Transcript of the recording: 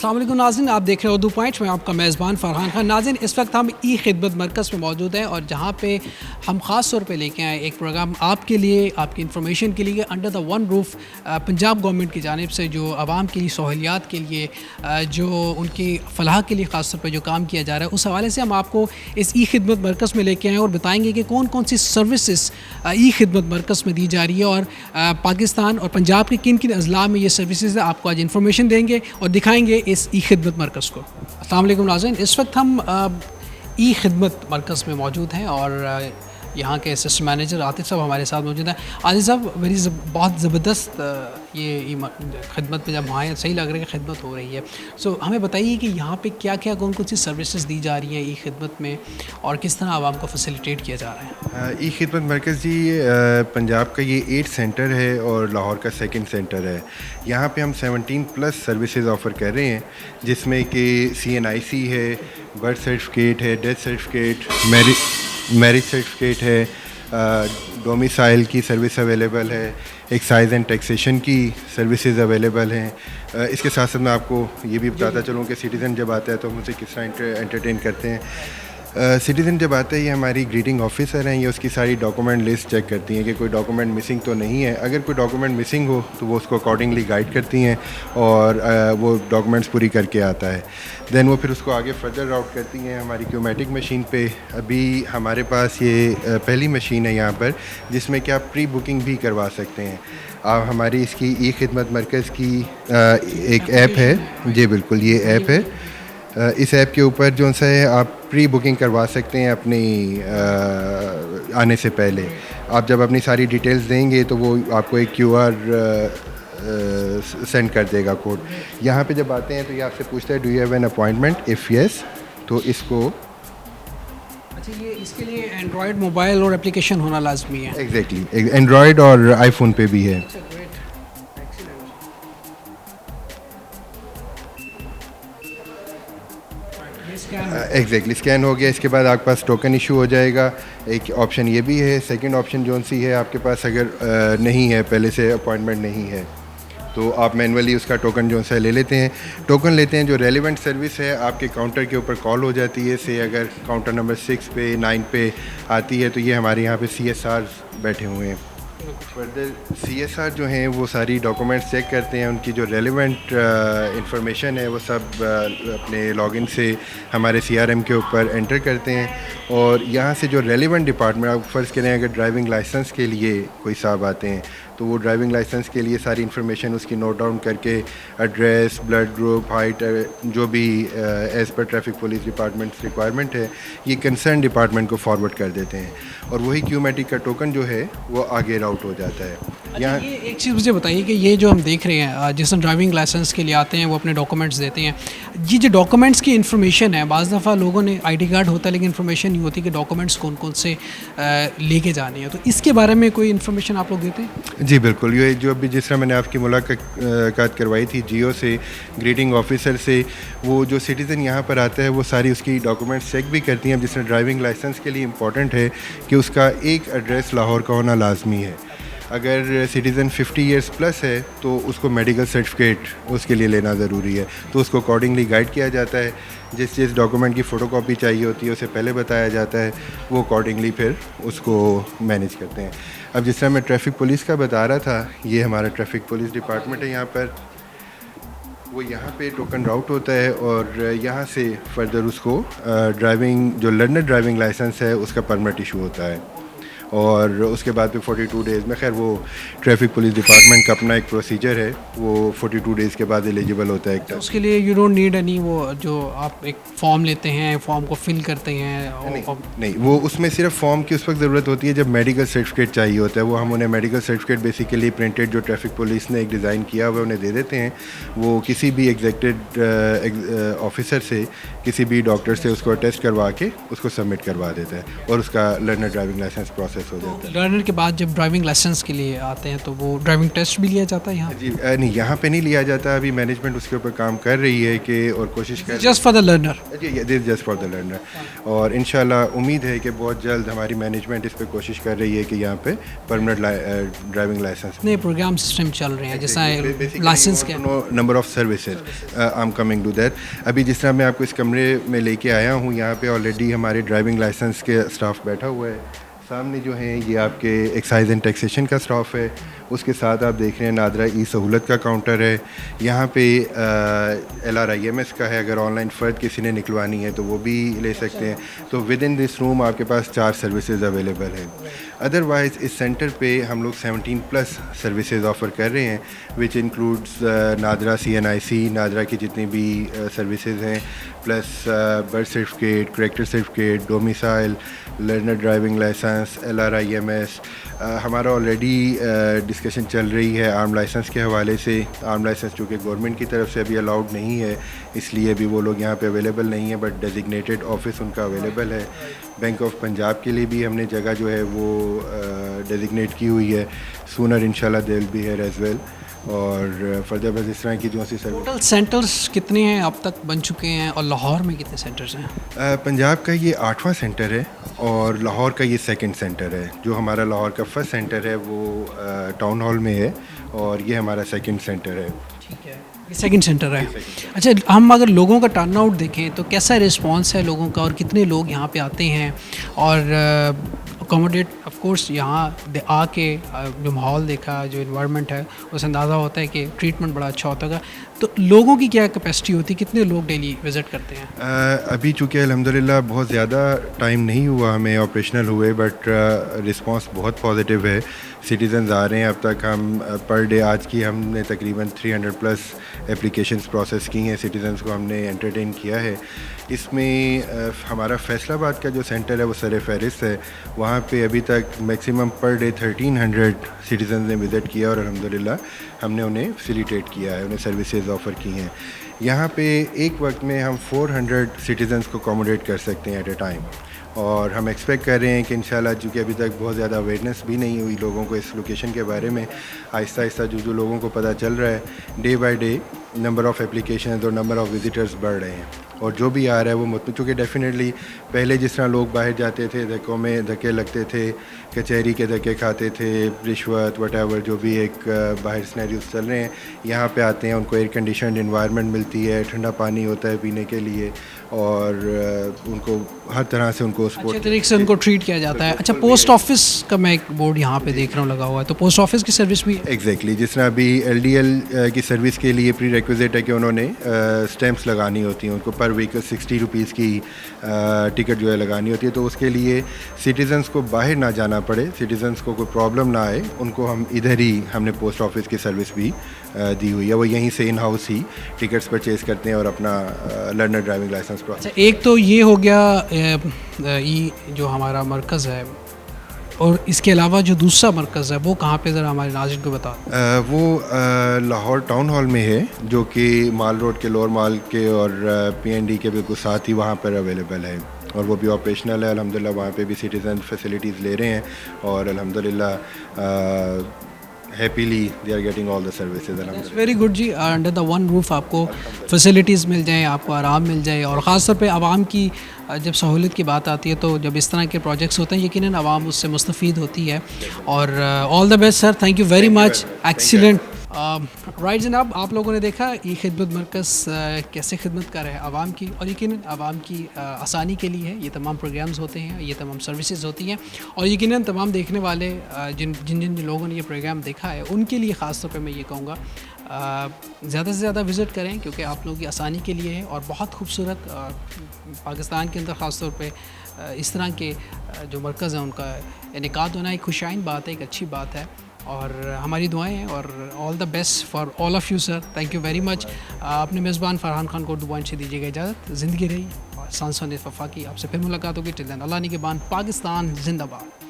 السلام علیکم ناظرین، آپ دیکھ رہے ہو اردو پوائنٹ، میں آپ کا میزبان فرحان خان۔ ناظرین، اس وقت ہم ای خدمت مرکز میں موجود ہیں اور جہاں پہ ہم خاص طور پہ لے کے آئے ایک پروگرام آپ کے لیے، آپ کی انفارمیشن کے لیے، under the one roof Punjab government کی جانب سے جو عوام کے لیے سہولیات کے لیے، جو ان کی فلاح کے لیے خاص طور پہ جو کام کیا جا رہا ہے، اس حوالے سے ہم آپ کو اس ای خدمت مرکز میں لے کے آئے اور بتائیں گے کہ کون کون سی سروسز ای خدمت مرکز میں دی جا رہی ہے اور پاکستان اور پنجاب کے کن کن اضلاع میں یہ سروسز ہے۔ آپ کو آج انفارمیشن دیں گے اور دکھائیں گے اس ای خدمت مرکز کو۔ السلام علیکم ناظرین، اس وقت ہم ای خدمت مرکز میں موجود ہیں اور یہاں کے اسسٹنٹ مینیجر عاطف صاحب ہمارے ساتھ موجود ہیں۔ عاطف صاحب، بہت زبردست یہ خدمت پہ جب آئے صحیح لگ رہا ہے کہ خدمت ہو رہی ہے۔ ہمیں بتائیے کہ یہاں پہ کیا کیا کون سی سروسز دی جا رہی ہیں ای خدمت میں اور کس طرح عوام کو فیسیلیٹیٹ کیا جا رہا ہے؟ ای خدمت مرکز جی پنجاب کا یہ 8 سینٹر ہے اور لاہور کا 2nd سینٹر ہے۔ یہاں پہ ہم 17+ سروسز آفر کر رہے ہیں، جس میں کہ CNIC ہے، برتھ سرٹیفکیٹ ہے، ڈیتھ سرٹیفکیٹ، میرج سرٹیفکیٹ ہے، ڈومیسائل کی سروس اویلیبل ہے، ایکسائز اینڈ ٹیکسیشن کی سروسز اویلیبل ہیں۔ اس کے ساتھ ساتھ میں آپ کو یہ بھی بتاتا چلوں کہ سٹیزن جب آتا ہے تو ہم اسے کس طرح انٹرٹین کرتے ہیں۔ سٹیزن جب آتا ہے، یہ ہماری گریٹنگ آفیسر ہیں، یہ اس کی ساری ڈاکومنٹ لسٹ چیک کرتی ہیں کہ کوئی ڈاکومنٹ مسنگ تو نہیں ہے۔ اگر کوئی ڈاکومنٹ مسنگ ہو تو وہ اس کو اکارڈنگلی گائیڈ کرتی ہیں اور وہ ڈاکومنٹس پوری کر کے آتا ہے۔ دین وہ پھر اس کو آگے فردر راؤٹ کرتی ہیں ہماری کیومیٹک مشین پہ۔ ابھی ہمارے پاس یہ پہلی مشین ہے یہاں پر جس میں کہ آپ پری بکنگ بھی کروا سکتے ہیں۔ آپ ہماری اس کی ای خدمت مرکز کی ایک ایپ ہے، جی بالکل یہ ایپ ہے۔ اس ایپ کے اوپر جو سا ہے آپ پری بکنگ کروا سکتے ہیں اپنی آنے سے پہلے۔ آپ جب اپنی ساری ڈیٹیلز دیں گے تو وہ آپ کو ایک QR سینڈ کر دے گا کوڈ۔ یہاں پہ جب آتے ہیں تو یہ آپ سے پوچھتا ہے do you have an appointment, if yes تو اس کو یہ اس کے لیے اینڈرائڈ موبائل اور اپلیکیشن ہونا لازمی ہے۔ ایگزیکٹلی اینڈرائڈ اور آئی فون پہ بھی ہے۔ ایگزیکٹلی اسکین ہو گیا، اس کے بعد آپ کے پاس ٹوکن ایشو ہو جائے گا۔ ایک آپشن یہ بھی ہے۔ سیکنڈ آپشن جون سی ہے آپ کے پاس، اگر نہیں ہے پہلے سے اپوائنٹمنٹ نہیں ہے تو آپ مینولی اس کا ٹوکن جو ہے لے لیتے ہیں۔ ٹوکن لیتے ہیں، جو ریلیونٹ سروس ہے آپ کے کاؤنٹر کے اوپر کال ہو جاتی ہے۔ سے اگر کاؤنٹر نمبر 6 پہ 9 پہ آتی ہے تو یہ ہمارے یہاں پہ CSR بیٹھے ہوئے ہیں۔ فردر CSR جو ہیں وہ ساری ڈاکومنٹس چیک کرتے ہیں، ان کی جو ریلیونٹ انفارمیشن ہے وہ سب اپنے لاگ ان سے ہمارے CRM کے اوپر انٹر کرتے ہیں، اور یہاں سے جو ریلیونٹ ڈپارٹمنٹ، آپ فرض کریں اگر ڈرائیونگ لائسنس کے لیے کوئی صاحب آتے ہیں تو وہ ڈرائیونگ لائسنس کے لیے ساری انفارمیشن اس کی نوٹ ڈاؤن کر کے ایڈریس، بلڈ گروپ، ہائٹ، جو بھی as per traffic police department requirement ہے یہ کنسرن ڈپارٹمنٹ کو فارورڈ کر دیتے ہیں، اور وہی کیومیٹک کا ٹوکن جو ہے وہ آگے راؤٹ ہو جاتا ہے۔ یہاں یہ ایک چیز مجھے بتائیے کہ یہ جو ہم دیکھ رہے ہیں جس میں ڈرائیونگ لائسنس کے لیے آتے ہیں وہ اپنے ڈاکومنٹس دیتے ہیں، یہ جو ڈاکومنٹس کی انفارمیشن ہے، بعض دفعہ لوگوں نے ID کارڈ ہوتا ہے لیکن انفارمیشن نہیں ہوتی کہ ڈاکومنٹس کون کون سے لے کے جانے ہیں، تو اس کے بارے میں کوئی انفارمیشن آپ لوگ دیتے ہیں؟ جی بالکل، یہ جو ابھی جس طرح میں نے آپ کی ملاقات کروائی تھی جیو سے، گریٹنگ آفیسر سے، وہ جو سٹیزن یہاں پر آتا ہے وہ ساری اس کی ڈاکومنٹس چیک بھی کرتی ہیں۔ جس طرح ڈرائیونگ لائسنس کے لیے امپورٹنٹ ہے کہ اس کا ایک ایڈریس لاہور کا ہونا لازمی ہے۔ اگر سٹیزن 50 ایئرس پلس ہے تو اس کو میڈیکل سرٹیفکیٹ اس کے لیے لینا ضروری ہے، تو اس کو اکارڈنگلی گائیڈ کیا جاتا ہے۔ جس ڈاکومنٹ کی فوٹو کاپی چاہیے ہوتی ہے اسے پہلے بتایا جاتا ہے، وہ اکارڈنگلی پھر اس کو مینیج کرتے ہیں۔ اب جس طرح میں ٹریفک پولیس کا بتا رہا تھا، یہ ہمارا ٹریفک پولیس ڈپارٹمنٹ ہے یہاں پر، وہ یہاں پہ ٹوکن راؤٹ ہوتا ہے اور یہاں سے فردر اس کو ڈرائیونگ جو لرنر ڈرائیونگ لائسنس ہے اس کا پرمٹ ایشو ہوتا ہے، اور اس کے بعد پھر 42 ڈیز میں، خیر وہ ٹریفک پولیس ڈپارٹمنٹ کا اپنا ایک پروسیجر ہے، وہ 42 ڈیز کے بعد ایلیجیبل ہوتا ہے۔ اس کے لیے یو ڈونٹ نیڈ اینی، وہ جو آپ ایک فارم لیتے ہیں، فارم کو فل کرتے ہیں؟ نہیں، وہ اس میں صرف فارم کی اس وقت ضرورت ہوتی ہے جب میڈیکل سرٹیفکیٹ چاہیے ہوتا ہے، وہ ہم انہیں میڈیکل سرٹیفکیٹ بیسیکلی پرنٹڈ جو ٹریفک پولیس نے ایک ڈیزائن کیا ہوا انہیں دے دیتے ہیں، وہ کسی بھی ایگزیکٹڈ آفیسر سے، کسی بھی ڈاکٹر سے اس کو اٹیسٹ کروا کے اس کو سبمٹ کروا دیتا ہے، اور اس کا learner driving licence process process ہو جاتا ہے. لرنر کے بعد جب ڈرائیونگ لائسنس کے لیے آتے ہیں تو وہ ڈرائیونگ ٹیسٹ بھی لیا جاتا ہے یہاں؟ جی نہیں, یہاں پہ نہیں لیا جاتا. ابھی مینجمنٹ اس کے اوپر کام کر رہی ہے کہ اور کوشش کر جسٹ فار دا لرنر. جی this just for the learner. اور انشاءاللہ امید ہے کہ بہت جلد ہماری مینجمنٹ اس پہ کوشش کر رہی ہے کہ یہاں پہ پرمنٹ ڈرائیونگ لائسنس نئے پروگرام سسٹم چل رہے ہیں جیسا لائسنس کے number of services I am coming to that. ابھی جس طرح میں آپ کو اس کمرے میں لے کے آیا ہوں, یہاں پہ آلریڈی ہمارے ڈرائیونگ لائسنس کے اسٹاف بیٹھا ہوا ہے. سامنے جو ہیں یہ آپ کے ایکسائز اینڈ ٹیکسیشن کا اسٹاف ہے. اس کے ساتھ آپ دیکھ رہے ہیں نادرا ای سہولت کا کاؤنٹر ہے. یہاں پہ LRIMS کا ہے, اگر آن لائن فرد کسی نے نکلوانی ہے تو وہ بھی لے سکتے ہیں. تو ود ان دس روم آپ کے پاس 4 سروسز اویلیبل ہیں. ادروائز اس سینٹر پہ ہم لوگ 17+ سروسز آفر کر رہے ہیں, which includes NADRA CNIC, NADRA کی جتنی بھی سروسز ہیں, plus birth certificate, character certificate, domicile, learner driving licence, LRIMS. ہمارا آلریڈی ڈسکشن چل رہی ہے آرم لائسنس کے حوالے سے. آرم لائسنس چونکہ گورنمنٹ کی طرف سے ابھی الاؤڈ نہیں ہے, اس لیے ابھی وہ لوگ یہاں پہ اویلیبل نہیں ہیں, بٹ ڈیزگنیٹڈ آفس ان کا اویلیبل ہے. بینک آف پنجاب کے لیے بھی ہم نے جگہ جو ہے وہ ڈیزگنیٹ کی ہوئی ہے. سونر انشاءاللہ they will be here as well. اور فردر بس اس طرح کی جو سی سروس. ٹوٹل سینٹرز کتنے ہیں اب تک بن چکے ہیں, اور لاہور میں کتنے سینٹرز ہیں؟ پنجاب کا یہ 8واں سینٹر ہے اور لاہور کا یہ 2nd سینٹر ہے. جو ہمارا لاہور کا 1st سینٹر ہے وہ ٹاؤن ہال میں ہے, اور یہ ہمارا 2nd سینٹر ہے. ٹھیک ہے, یہ 2nd سینٹر ہے. اچھا, ہم اگر لوگوں کا ٹرن آؤٹ دیکھیں تو کیسا رسپانس ہے لوگوں کا, اور کتنے لوگ یہاں پہ آتے ہیں اور اکوموڈیٹ آف کورس یہاں آ کے جو ماحول دیکھا, جو انوائرمنٹ ہے, اس سے اندازہ ہوتا ہے کہ ٹریٹمنٹ بڑا اچھا ہوتا ہے. تو لوگوں کی کیا کیپیسٹی ہوتی ہے, کتنے لوگ ڈیلی وزٹ کرتے ہیں؟ ابھی چونکہ الحمدللہ بہت زیادہ ٹائم نہیں ہوا ہمیں آپریشنل ہوئے, بٹ رسپانس بہت پازیٹیو ہے. سٹیزنز آ رہے ہیں. اب تک ہم پر ڈے آج کی ہم نے تقریباً 300+ اپلیکیشنز پروسیس کی ہیں. سٹیزنز کو ہم نے انٹرٹین کیا ہے. اس میں ہمارا فیصل آباد کا جو سینٹر ہے وہ سر فہرست ہے. وہاں پہ ابھی تک میکسیمم پر ڈے 1300 سٹیزنز نے وزٹ کیا, اور الحمدللہ ہم نے انہیں فیسیلیٹیٹ کیا ہے, انہیں سروسز آفر کی ہیں. یہاں پہ ایک وقت میں ہم 400 سٹیزنز کو اکوموڈیٹ کر سکتے ہیں ایٹ اے ٹائم. اور ہم ایکسپیکٹ کر رہے ہیں کہ انشاءاللہ چونکہ ابھی تک بہت زیادہ اویئرنیس بھی نہیں ہوئی لوگوں کو اس لوکیشن کے بارے میں, آہستہ آہستہ جو لوگوں کو پتہ چل رہا ہے, day by day number of applications اور نمبر آف وزٹرز بڑھ رہے ہیں. اور جو بھی آ رہا ہے وہ چونکہ ڈیفینیٹلی پہلے جس طرح لوگ باہر جاتے تھے, دھکوں میں دھکے لگتے تھے, کچہری کے دھکے کھاتے تھے, رشوت وٹ ایور جو بھی ایک باہر سینیریوز چل رہے ہیں, یہاں پہ آتے ہیں ان کو ایئر کنڈیشنڈ انوائرمنٹ ملتی ہے, ٹھنڈا پانی ہوتا ہے پینے کے لیے, اور ان کو ہر طرح سے ان کو اچھے طریقے سے ان کو ٹریٹ کیا جاتا ہے. اچھا, پوسٹ آفس کا میں ایک بورڈ یہاں پہ دیکھ رہا ہوں لگا ہوا ہے, تو پوسٹ آفس کی سروس بھی ایگزیکٹلی جس طرح ابھی LDL کی سروس کے لیے پری ریکویزٹ ہے کہ انہوں نے اسٹیمپس لگانی ہوتی ہیں, ان کو پر ویک 60 روپیز کی ٹکٹ جو ہے لگانی ہوتی ہے. تو اس کے لیے سٹیزنس کو باہر نہ جانا پڑے, سٹیزنس کو کوئی پرابلم نہ آئے, ان کو ہم ادھر ہی ہم نے پوسٹ آفس کی سروس بھی دی ہوئی ہے. وہ یہیں سے in house he tickets purchase کرتے ہیں اور اپنا لرنر ڈرائیونگ لائسنس پروسیس. ایک تو یہ ہو گیا جو ہمارا مرکز ہے, اور اس کے علاوہ جو دوسرا مرکز ہے وہ کہاں پہ, ذرا ہمارے ناظرین کو بتا. وہ لاہور ٹاؤن ہال میں ہے, جو کہ مال روڈ کے لوور مال کے اور PND کے بالکل ساتھ ہی وہاں پر اویلیبل ہے, اور وہ بھی آپریشنل ہے. الحمدللہ وہاں پہ بھی سٹیزن فیسلٹیز لے رہے ہیں, اور الحمدللہ happily they are getting all the services. Very good جی, انڈر دا ون روف آپ کو فیسلٹیز مل جائیں, آپ کو آرام مل جائے, اور خاص طور پہ عوام کی جب سہولت کی بات آتی ہے تو جب اس طرح کے پروجیکٹس ہوتے ہیں یقیناً عوام اس سے مستفید ہوتی ہے. اور all the best sir, thank you very much, excellent. Right جناب, آپ لوگوں نے دیکھا ای خدمت مرکز کیسے خدمت کر رہے ہیں عوام کی, اور یقیناً عوام کی آسانی کے لیے ہے یہ تمام پروگرامز ہوتے ہیں, یہ تمام سروسز ہوتی ہیں, اور یقیناً تمام دیکھنے والے جن لوگوں نے یہ پروگرام دیکھا ہے ان کے لیے خاص طور پہ میں یہ کہوں گا زیادہ سے زیادہ وزٹ کریں, کیونکہ آپ لوگوں کی آسانی کے لیے ہے. اور بہت خوبصورت پاکستان کے اندر خاص طور پہ اس طرح کے جو مرکز ہیں ان کا انعقاد ہونا ایک خوشائن بات ہے, ایک اچھی بات ہے, اور ہماری دعائیں ہیں. اور all the best for all of you sir, thank you very much. اپنے میزبان فرحان خان کو دعائیں سے دیجیے گا اجازت. زندگی رہی, اور سانسوں نے وفا کی. آپ سے پھر ملاقات ہوگی. ٹل دین اللہ نگہبان. پاکستان زندہ باد.